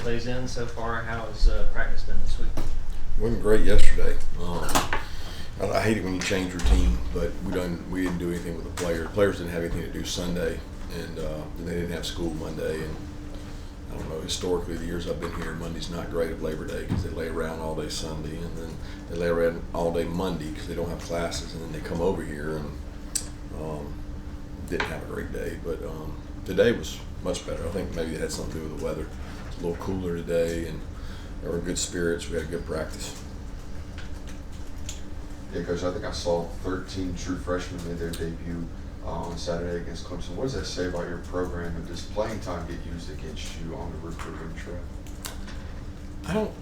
days in so far. How has practice been this week? Wasn't great yesterday. I hate it when you change routine, but we didn't do anything with the players. Players didn't have anything to do Sunday, and they didn't have school Monday. And I don't know, historically, the years I've been here, Monday's not great at Labor Day because they lay around all day Sunday, and then they lay around all day Monday because they don't have classes, and then they come over here and didn't have a great day. But today was much better. I think maybe it had something to do with the weather. It's a little cooler today, and there were good spirits. We had a good practice. Yeah, Coach, I think I saw 13 true freshmen made their debut on Saturday against Clemson. What does that say about your program, and does playing time get used against you on the recruiting trail? I don't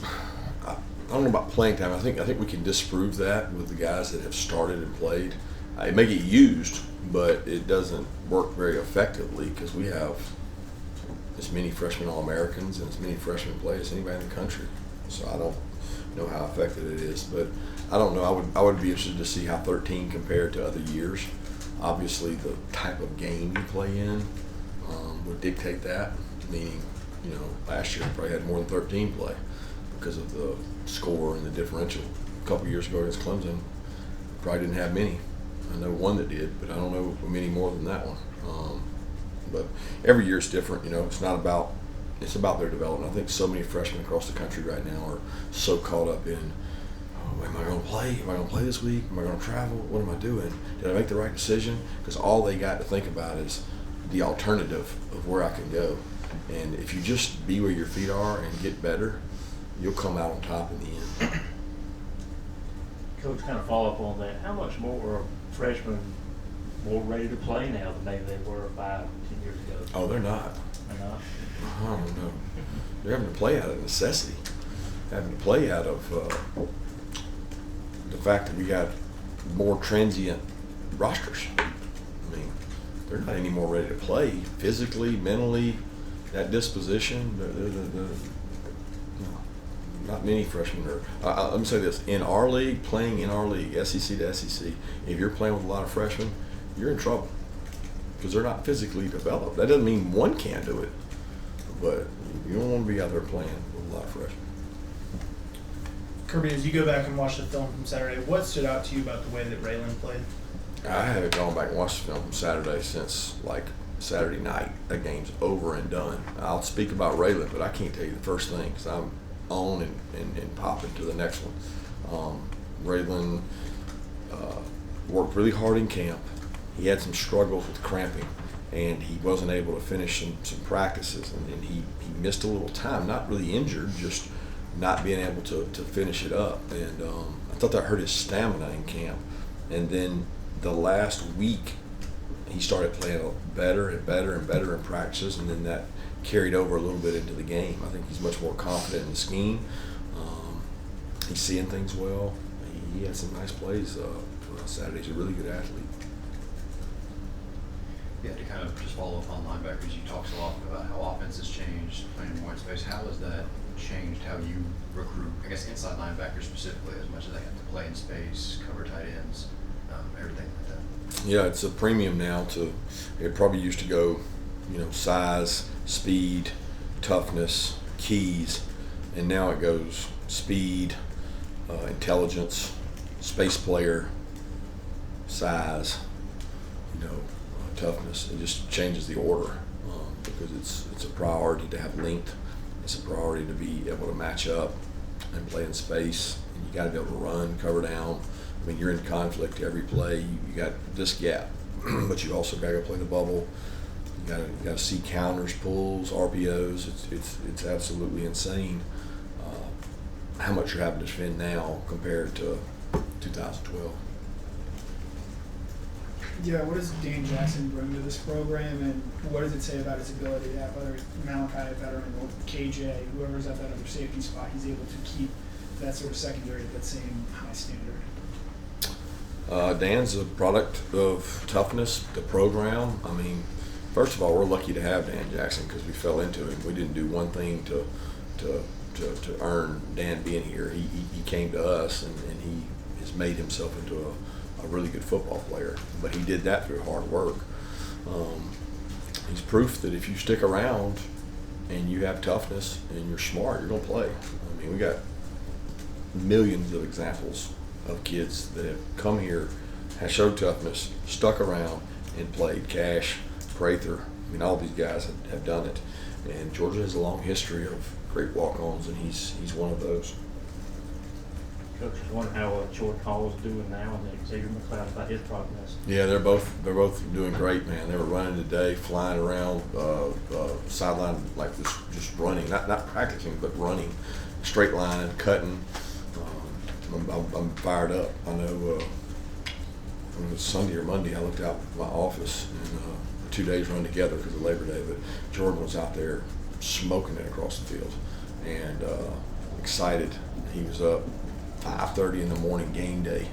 know about playing time. I think we can disprove that with the guys that have started and played. It may get used, but it doesn't work very effectively because we have as many freshman All-Americans and as many freshmen play as anybody in the country. So I don't know how effective it is, but I don't know. I would be interested to see how 13 compared to other years. Obviously, the type of game you play in would dictate that. Meaning, last year we probably had more than 13 play because of the score and the differential. A couple years ago against Clemson, we probably didn't have many. I know one that did, but I don't know many more than that one. But every year is different. It's not about. It's about their development. I think so many freshmen across the country right now are so caught up in, am I going to play? Am I going to play this week? Am I going to travel? What am I doing? Did I make the right decision? Because all they got to think about is the alternative of where I can go. And if you just be where your feet are and get better, you'll come out on top in the end. Coach, kind of follow up on that. How much more are freshmen more ready to play now than maybe they were 5-10 years ago? Oh, they're not. They're not? I don't know. They're having to play out of necessity, having to play out of the fact that we got more transient rosters. I mean, they're not any more ready to play physically, mentally, that disposition. Not many freshmen are. Let me say this: in our league, playing in our league, SEC to SEC, if you're playing with a lot of freshmen, you're in trouble because they're not physically developed. That doesn't mean one can't do it, but you don't want to be out there playing with a lot of freshmen. Kirby, as you go back and watch the film from Saturday, what stood out to you about the way that Raylan played? I haven't gone back and watched the film from Saturday since like Saturday night. That game's over and done. I'll speak about Raylan, but I can't tell you the first thing because I'm on and popping to the next one. Raylan worked really hard in camp. He had some struggles with cramping, and he wasn't able to finish some practices, and he missed a little time, not really injured, just not being able to finish it up. And I thought that hurt his stamina in camp. And then the last week, he started playing better and better and better in practices, and then that carried over a little bit into the game. I think he's much more confident in the scheme. He's seeing things well. He had some nice plays Saturday. He's a really good athlete. Yeah, to kind of just follow up on linebackers, you talked a lot about how offense has changed, playing more in space. How has that changed how you recruit, I guess, inside linebackers specifically, as much as they have to play in space, cover tight ends, everything like that? Yeah, it's a premium now it probably used to go, size, speed, toughness, keys, and now it goes speed, intelligence, space player, size, toughness. It just changes the order because it's a priority to have length. It's a priority to be able to match up and play in space. And you got to be able to run, cover down. I mean, you're in conflict every play. You got this gap, but you also got to go play the bubble. You got to see counters, pulls, RPOs. It's absolutely insane how much you're having to defend now compared to 2012. Yeah, what does Dan Jackson bring to this program, and what does it say about his ability to have, whether it's Malachi, a veteran, or KJ, whoever's at that other safety spot, he's able to keep that sort of secondary at that same high standard? Dan's a product of toughness, the program. I mean, first of all, we're lucky to have Dan Jackson because we fell into him. We didn't do one thing to earn Dan being here. He came to us, and he has made himself into a really good football player. But he did that through hard work. He's proof that if you stick around, and you have toughness and you're smart, you're gonna play. I mean, we got millions of examples of kids that have come here, have showed toughness, stuck around, and played. Cash, Prather, I mean, all these guys have done it. And Georgia has a long history of great walk-ons, and he's one of those. Coach, I was wondering how Jordan Hall is doing now, and then Xavier McLeod about his progress. Yeah, they're both doing great, man. They were running today, flying around sideline like this, just running, not practicing, but running, straight line, cutting. I'm fired up. I know it was Sunday or Monday. I looked out my office, and the 2 days run together because of Labor Day. But Jordan was out there smoking it across the field, and excited. He was up 5:30 in the morning, game day,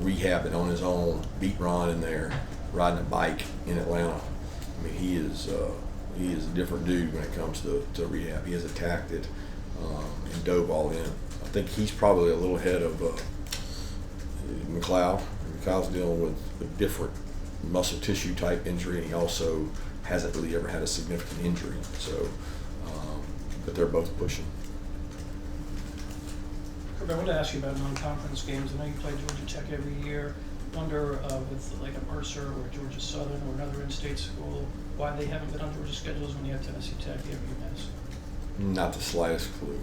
rehabbing on his own, beat Ron in there, riding a bike in Atlanta. I mean, he is a different dude when it comes to rehab. He has attacked it and dove all in. I think he's probably a little ahead of McLeod. McLeod's dealing with a different muscle tissue type injury, and he also hasn't really ever had a significant injury. So, but they're both pushing. I wanted to ask you about non-conference games. I know you play Georgia Tech every year. Wonder with like a Mercer or Georgia Southern or another in-state school, why they haven't been on Georgia schedules when you have Tennessee Tech, you have UMass? Not the slightest clue.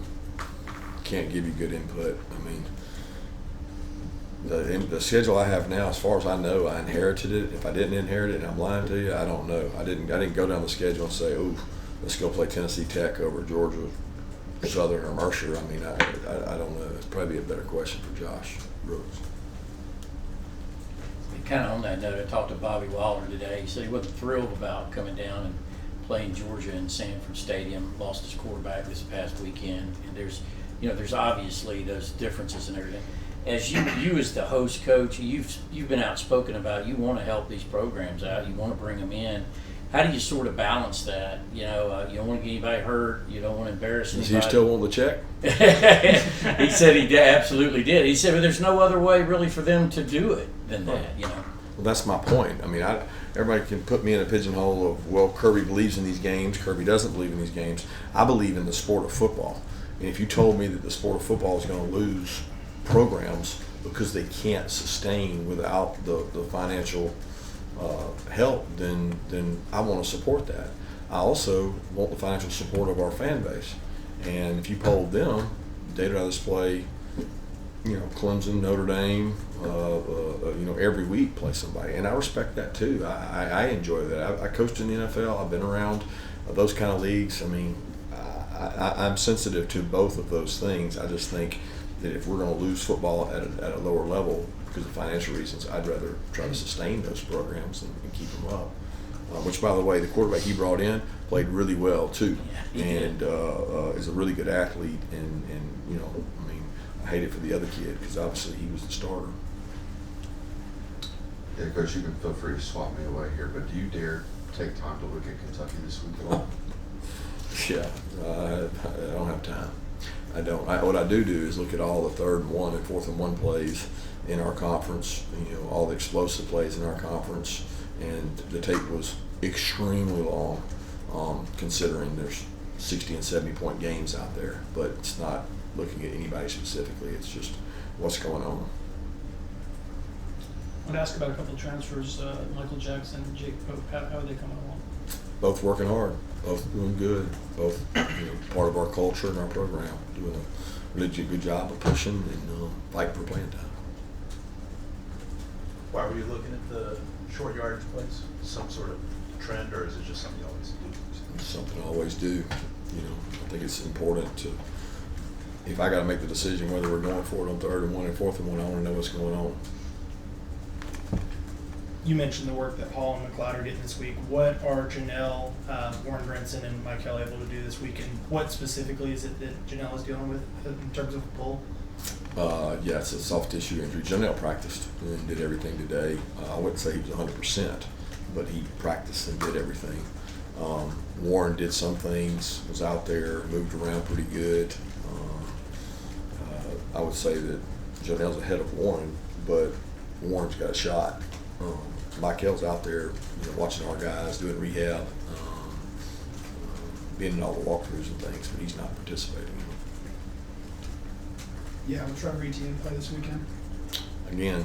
Can't give you good input. I mean, the schedule I have now, as far as I know, I inherited it. If I didn't inherit it, and I'm lying to you, I don't know. I didn't go down the schedule and say, "Oh, let's go play Tennessee Tech over Georgia Southern or Mercer." I mean, I don't know. It's probably a better question for Josh Brooks. Kind of on that note, I talked to Bobby Waller today. He said he wasn't thrilled about coming down and playing Georgia in Sanford Stadium. Lost his quarterback this past weekend, and there's obviously those differences and everything. As you as the host coach, you've been outspoken about you want to help these programs out. You want to bring them in. How do you sort of balance that? You don't want to get anybody hurt. You don't want to embarrass anybody. Does he still want the check? He said he absolutely did. He said, but there's no other way really for them to do it than that, Well, that's my point. I mean, everybody can put me in a pigeonhole of, well, Kirby believes in these games. Kirby doesn't believe in these games. I believe in the sport of football. And if you told me that the sport of football is going to lose programs because they can't sustain without the financial help, then I want to support that. I also want the financial support of our fan base. And if you polled them, they'd rather play, Clemson, Notre Dame, every week play somebody. And I respect that too. I enjoy that. I coached in the NFL. I've been around those kind of leagues. I mean, I'm sensitive to both of those things. I just think that if we're going to lose football at a lower level because of financial reasons, I'd rather try to sustain those programs and keep them up. Which, by the way, the quarterback he brought in played really well too, and is a really good athlete. And I hate it for the other kid because obviously he was the starter. Yeah, Coach, you can feel free to swap me away here, but do you dare take time to look at Kentucky this week at all? Yeah, I don't have time. I don't. What I do is look at all the 3rd and 1 and 4th and 1 plays in our conference. All the explosive plays in our conference, and the tape was extremely long, considering there's 60 and 70 point games out there. But it's not looking at anybody specifically. It's just what's going on. I want to ask about a couple of transfers, Michael Jackson and Jake Pope. How are they coming along? Both working hard, both doing good, both part of our culture and our program, doing a really good job of pushing and fighting for playing time. Why were you looking at the short yardage plays? Some sort of trend, or is it just something you always do? It's something I always do. I think it's important to, if I got to make the decision whether we're going for it on 3rd and 1 and 4th and 1, I want to know what's going on. You mentioned the work that Paul and McLeod are getting this week. What are Janelle, Warren Brinson, and Michael able to do this week, and what specifically is it that Janelle is dealing with in terms of pull? Yeah, it's a soft tissue injury. Janelle practiced and did everything today. I wouldn't say he was 100%, but he practiced and did everything. Warren did some things, was out there, moved around pretty good. I would say that Janelle's ahead of Warren, but Warren's got a shot. Michael's out there, watching our guys doing rehab. being in all the walkthroughs and things, but he's not participating. Yeah, will Trevor Etienne play this weekend? Again,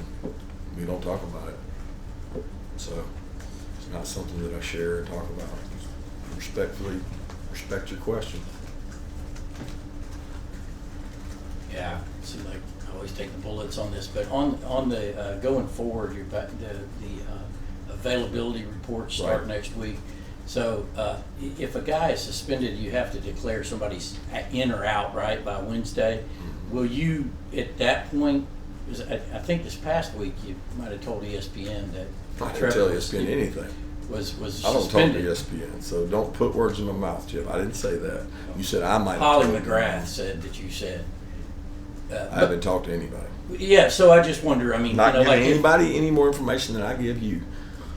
we don't talk about it. So it's not something that I share and talk about. Respectfully, respect your question. Yeah, seems like I always take the bullets on this, but on the going forward, the availability reports start Right. next week. So if a guy is suspended, you have to declare somebody's in or out, right, by Wednesday. Will you, at that point, 'cause I think this past week you might have told ESPN that I can Trevor tell was- ESPN anything. was I don't talk to suspended. ESPN, so don't put words in my mouth, Jim. I didn't say that. You said I might have Holly told you. McGrath said that you said. I haven't talked to anybody. Yeah, so I just wonder. I mean, Not you know, giving like if- anybody any more information than I give you.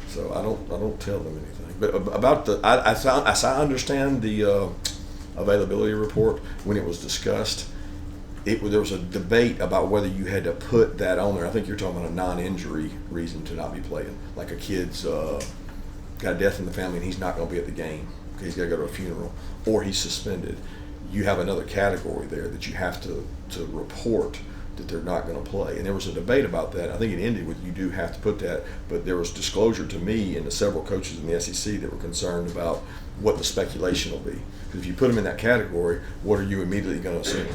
So I don't tell them anything. But about the, as I understand the availability report, when it was discussed, there was a debate about whether you had to put that on there. I think you're talking about a non-injury reason to not be playing, like a kid's got a death in the family and he's not going to be at the game because he's got to go to a funeral, or he's suspended. You have another category there that you have to report that they're not going to play. And there was a debate about that. I think it ended with you do have to put that, but there was disclosure to me and to several coaches in the SEC that were concerned about what the speculation will be. Because if you put them in that category, what are you immediately going to assume?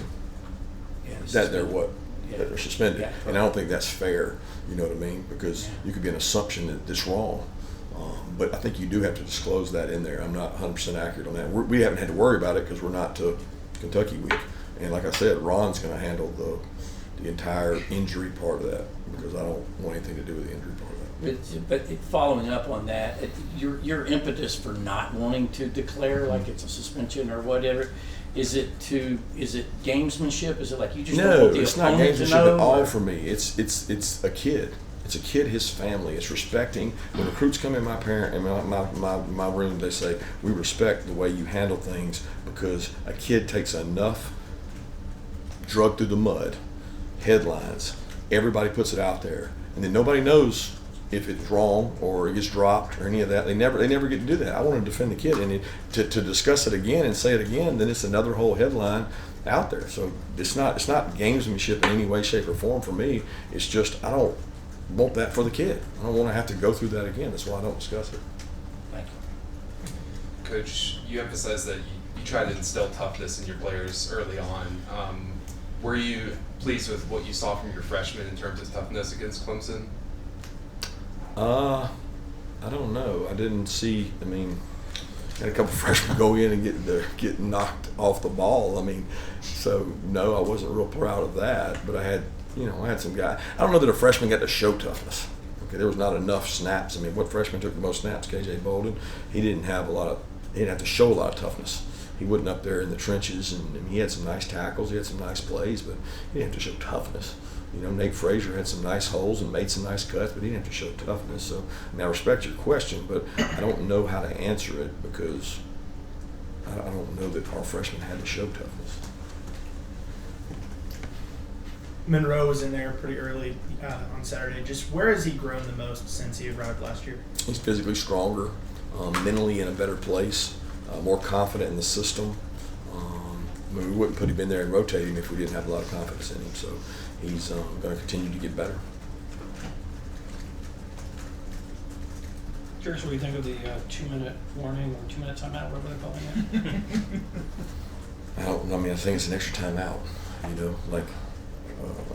Yeah, That they're what? Yeah. That they're suspended. Yeah. And I don't think that's fair, you know what I mean? Because Yeah. you could be an assumption that's wrong. But I think you do have to disclose that in there. I'm not 100% accurate on that. We haven't had to worry about it because we're not to Kentucky week. And like I said, Ron's going to handle the entire injury part of that because I don't want anything to do with the injury part of that. But following up on that, your impetus for not wanting to declare like it's a suspension or whatever, is it gamesmanship? Is it like you just don't No, want the it's not opponent to gamesmanship know, at all or- for me. It's a kid. It's a kid, his family. It's respecting. When recruits come in my room, they say, we respect the way you handle things because a kid takes enough drug through the mud, headlines, everybody puts it out there. And then nobody knows if it's wrong or it gets dropped or any of that. They never get to do that. I want to defend the kid. And to discuss it again and say it again, then it's another whole headline out there. So it's not gamesmanship in any way, shape, or form for me. It's just I don't want that for the kid. I don't want to have to go through that again. That's why I don't discuss it. Thank you. Coach, you emphasized that you try to instill toughness in your players early on. Were you pleased with what you saw from your freshmen in terms of toughness against Clemson? I don't know. I didn't see. I mean, had a couple freshmen go in and get knocked off the ball. I mean, so no, I wasn't real proud of that. But I had some guy. I don't know that a freshman got to show toughness. Okay, there was not enough snaps. I mean, what freshman took the most snaps? KJ Bolden. He didn't have to show a lot of toughness. He wasn't up there in the trenches, and he had some nice tackles. He had some nice plays, but he didn't have to show toughness. Nate Frazier had some nice holes and made some nice cuts, but he didn't have to show toughness. So, I mean, I respect your question, but I don't know how to answer it because I don't know that our freshmen had to show toughness. Monroe was in there pretty early on Saturday. Just where has he grown the most since he arrived last year? He's physically stronger, mentally in a better place, more confident in the system. I mean, we wouldn't put him in there and rotate him if we didn't have a lot of confidence in him. So he's going to continue to get better. Curious what you think of the 2-minute warning or 2-minute timeout, whatever they're calling it. I think it's an extra timeout. Like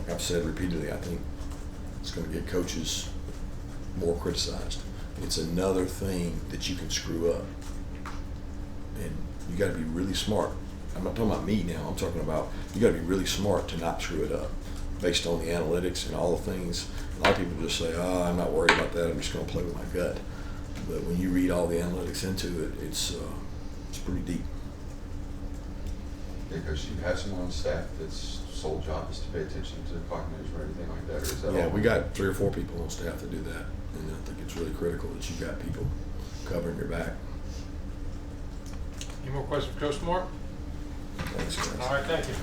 I've said repeatedly, I think it's going to get coaches more criticized. It's another thing that you can screw up, and you got to be really smart. I'm not talking about me now. I'm talking about you got to be really smart to not screw it up, based on the analytics and all the things. A lot of people just say, "Oh, I'm not worried about that. I'm just going to play with my gut." But when you read all the analytics into it, it's pretty deep. Because you have someone on staff that's sole job is to pay attention to the clock management or anything like that, or is that Yeah, all? we got 3 or 4 people on staff that do that, and I think it's really critical that you got people covering your back. Any more questions for Coach Smart? Thanks, guys. All right, thank you.